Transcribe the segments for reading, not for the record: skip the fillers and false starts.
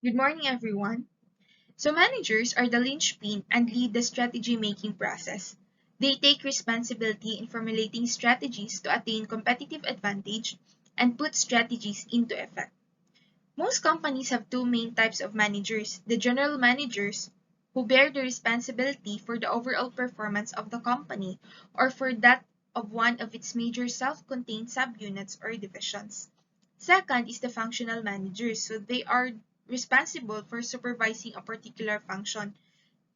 Good morning, everyone. So, managers are the linchpin and lead the strategy making process. They take responsibility in formulating strategies to attain competitive advantage and put strategies into effect. Most companies have two main types of managers: the general managers, who bear the responsibility for the overall performance of the company or for that of one of its major self contained subunits or divisions. Second is the functional managers. So they are responsible for supervising a particular function,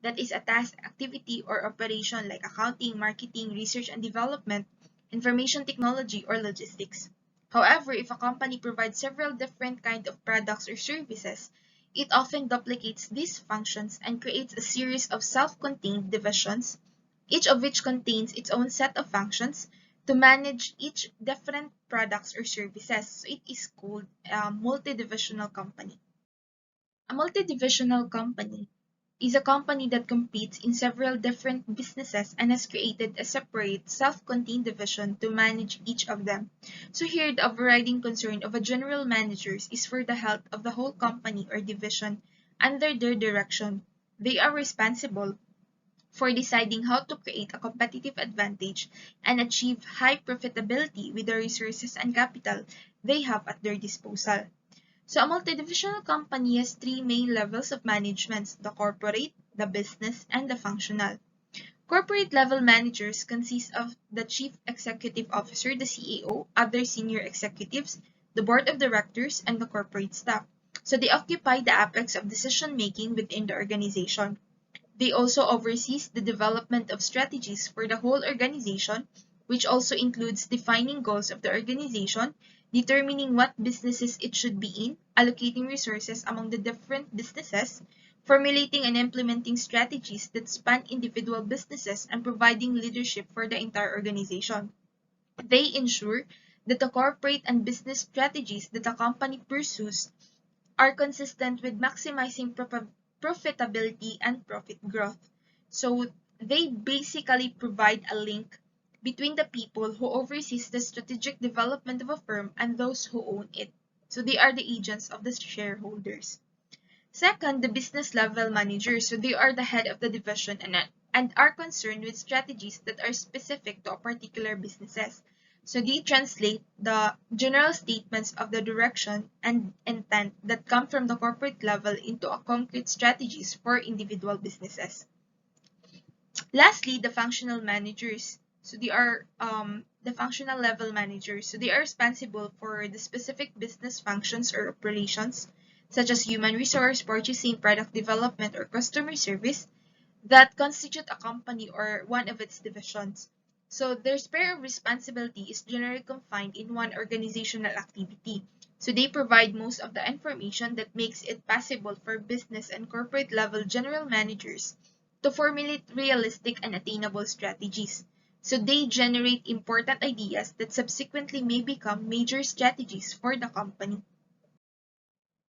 that is a task, activity, or operation like accounting, marketing, research and development, information technology, or logistics. However, if a company provides several different kinds of products or services, it often duplicates these functions and creates a series of self-contained divisions, each of which contains its own set of functions to manage each different products or services. So it is called a multidivisional company. A multidivisional company is a company that competes in several different businesses and has created a separate, self-contained division to manage each of them. So here, the overriding concern of a general manager is for the health of the whole company or division under their direction. They are responsible for deciding how to create a competitive advantage and achieve high profitability with the resources and capital they have at their disposal. So a multidivisional company has three main levels of management: the corporate, the business, and the functional. Corporate level managers consist of the chief executive officer, the CEO, other senior executives, the board of directors, and the corporate staff. So they occupy the apex of decision making within the organization. They also oversees the development of strategies for the whole organization, which also includes defining goals of the organization, determining what businesses it should be in, allocating resources among the different businesses, formulating and implementing strategies that span individual businesses, and providing leadership for the entire organization. They ensure that the corporate and business strategies that a company pursues are consistent with maximizing profitability and profit growth. So they basically provide a link between the people who oversees the strategic development of a firm and those who own it. So they are the agents of the shareholders. Second, the business level managers. So they are the head of the division and are concerned with strategies that are specific to a particular businesses. So they translate the general statements of the direction and intent that come from the corporate level into a concrete strategies for individual businesses. Lastly, the functional managers. So they are the functional level managers. So they are responsible for the specific business functions or operations, such as human resource, purchasing, product development, or customer service, that constitute a company or one of its divisions. So their sphere of responsibility is generally confined in one organizational activity. So they provide most of the information that makes it possible for business and corporate level general managers to formulate realistic and attainable strategies. So they generate important ideas that subsequently may become major strategies for the company.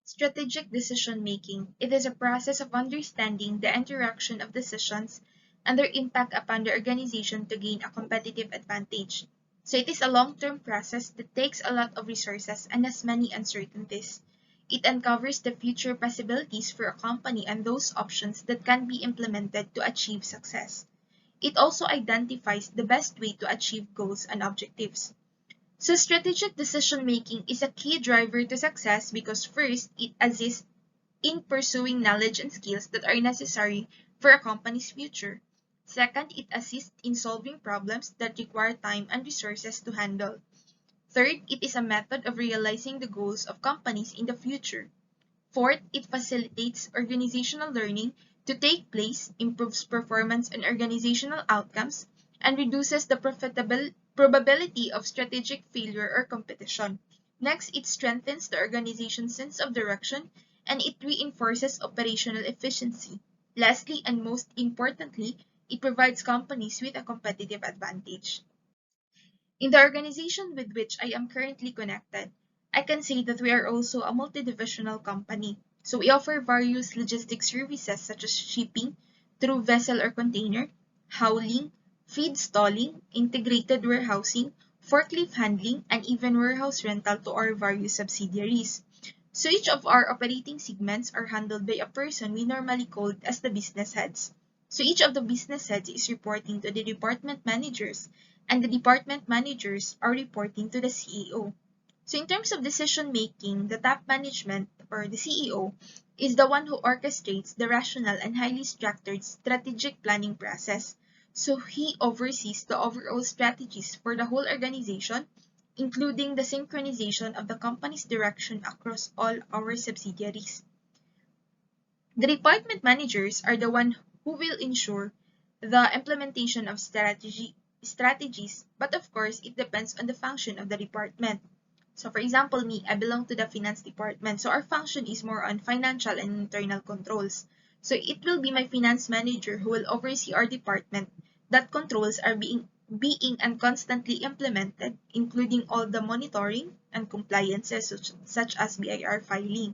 Strategic decision making. It is a process of understanding the interaction of decisions and their impact upon the organization to gain a competitive advantage. So it is a long-term process that takes a lot of resources and has many uncertainties. It uncovers the future possibilities for a company and those options that can be implemented to achieve success. It also identifies the best way to achieve goals and objectives. So strategic decision making is a key driver to success because first, it assists in pursuing knowledge and skills that are necessary for a company's future. Second, it assists in solving problems that require time and resources to handle. Third, it is a method of realizing the goals of companies in the future. Fourth, it facilitates organizational learning to take place, improves performance and organizational outcomes, and reduces the probability of strategic failure or competition. Next, it strengthens the organization's sense of direction and it reinforces operational efficiency. Lastly, and most importantly, it provides companies with a competitive advantage. In the organization with which I am currently connected, I can say that we are also a multidivisional company. So we offer various logistics services such as shipping through vessel or container, hauling, feed stalling, integrated warehousing, forklift handling, and even warehouse rental to our various subsidiaries. So each of our operating segments are handled by a person we normally call as the business heads. So each of the business heads is reporting to the department managers, and the department managers are reporting to the CEO. So in terms of decision making, the top management or the CEO is the one who orchestrates the rational and highly structured strategic planning process. So he oversees the overall strategies for the whole organization, including the synchronization of the company's direction across all our subsidiaries. The department managers are the one who will ensure the implementation of strategies, but of course, it depends on the function of the department. So for example, me, I belong to the finance department. So our function is more on financial and internal controls. So it will be my finance manager who will oversee our department that controls are being and constantly implemented, including all the monitoring and compliances such as BIR filing.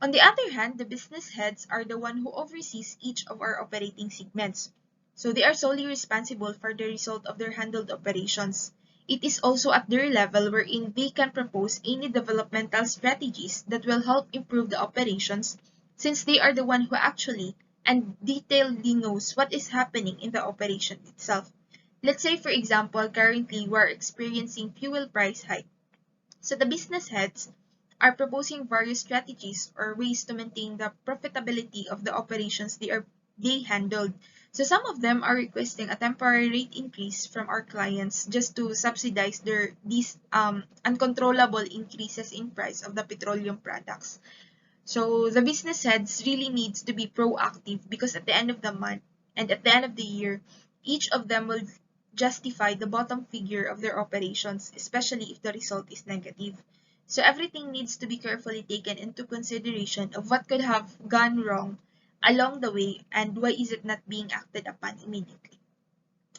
On the other hand, the business heads are the one who oversees each of our operating segments. So they are solely responsible for the result of their handled operations. It is also at their level wherein they can propose any developmental strategies that will help improve the operations, since they are the one who actually and detailedly knows what is happening in the operation itself. Let's say, for example, currently we're experiencing fuel price hike. So the business heads are proposing various strategies or ways to maintain the profitability of the operations they handled. So some of them are requesting a temporary rate increase from our clients just to subsidize these uncontrollable increases in price of the petroleum products. So the business heads really needs to be proactive, because at the end of the month and at the end of the year, each of them will justify the bottom figure of their operations, especially if the result is negative. So everything needs to be carefully taken into consideration of what could have gone wrong along the way and why is it not being acted upon immediately.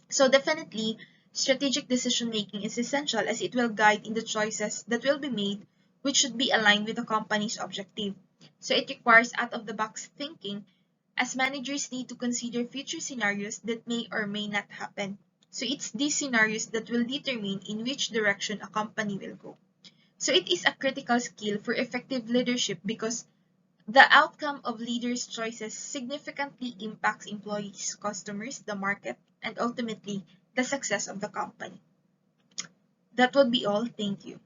So definitely, strategic decision making is essential, as it will guide in the choices that will be made, which should be aligned with the company's objective. So it requires out-of-the-box thinking, as managers need to consider future scenarios that may or may not happen. So it's these scenarios that will determine in which direction a company will go. So it is a critical skill for effective leadership, because the outcome of leaders' choices significantly impacts employees, customers, the market, and ultimately the success of the company. That would be all. Thank you.